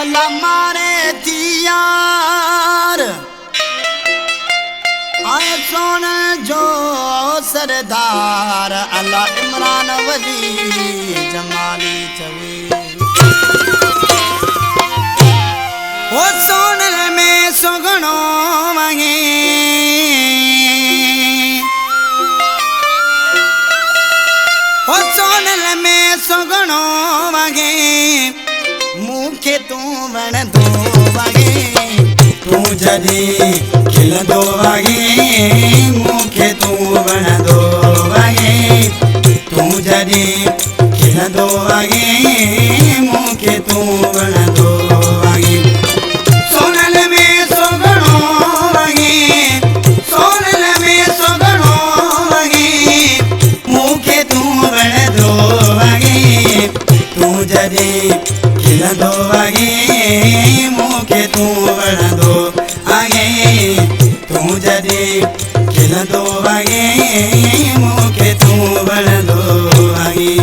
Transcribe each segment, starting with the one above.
अल्लाह मारे दियार आए सोन जो सरदार अल्लाह इमरान वली जमाली चवे वो सोनल में सुगणो वगे वो सोनल में सुगणो वगे मुखे तू बन दो वगे तू जरी खिल दो वगे मुखे तू बन दो वगे तू जरी खिल दो वगे मुखे तू बन दो वगे सोनल में सुगणो वगे सोनल में सुगणो वगे मुखे तू बन दो वगे तू जरी खिल दो वगे मुखे तू बन दो आगे तू जरी खिल दो वगे मुखे तू बन दो आगे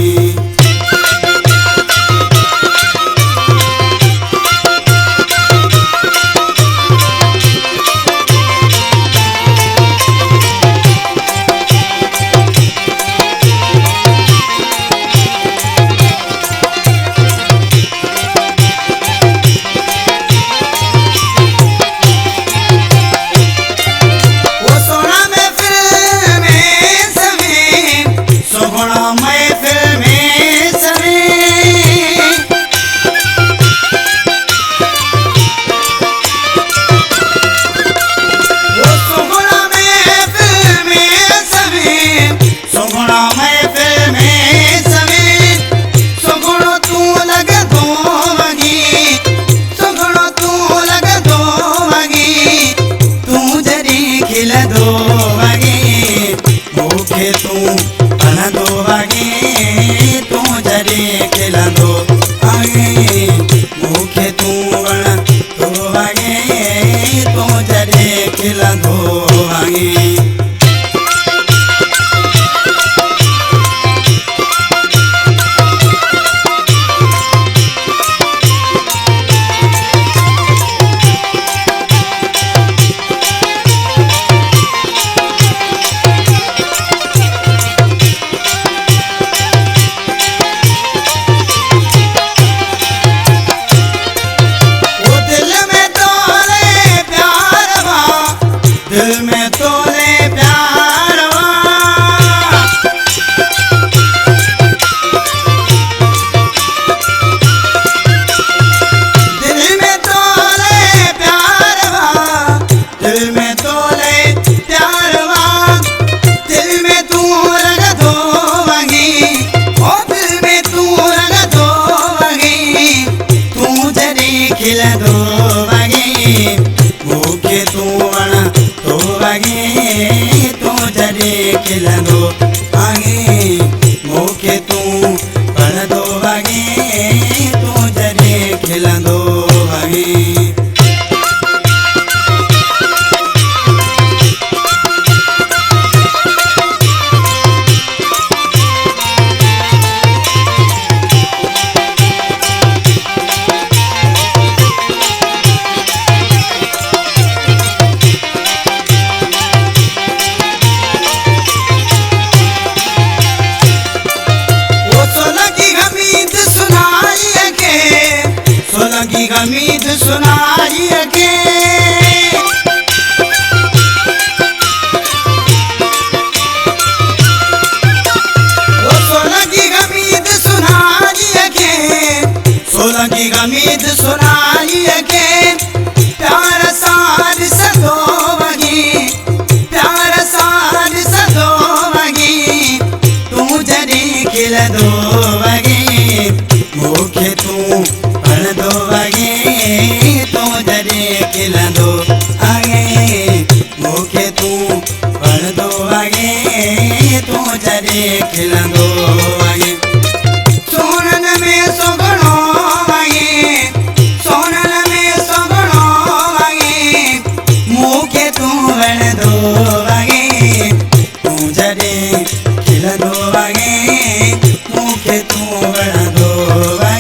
खिल दो वगे मुखे तू बन दो वगे तू जरी खिल दो आगे मुखे तू बन दो वगे तू जरी खिल दो वगे दिल में तोले प्यार दिल में तोले प्यार दिल में तोले प्यार दिल में तू रंग दो वगी ओ दिल में तू रंग दो वगी तू जरी खिल दो वगी मुखे तू तो वगे तू जरी खिल दो आगे मुखे तू बन दो वगे तू जरी खिल दो वगे की गमीत सुनाई के वो सोलह की गमीत सुनाई के सोलह की गमीत सुनाई के प्यार सार सदो वगी प्यार सार सदो वगी तू जरी खिल दो वगी मुखे तू बन दो वगे तू जरी खिल दो आगे मुखे तू बन दो वगे तू जरी खिल दो आगे सोनल में सुगणो वगे सोनल में सुगणो वगे मुखे तू बन दो वगे तू जरी खिल दो वगे मुखे तू बन दो वगे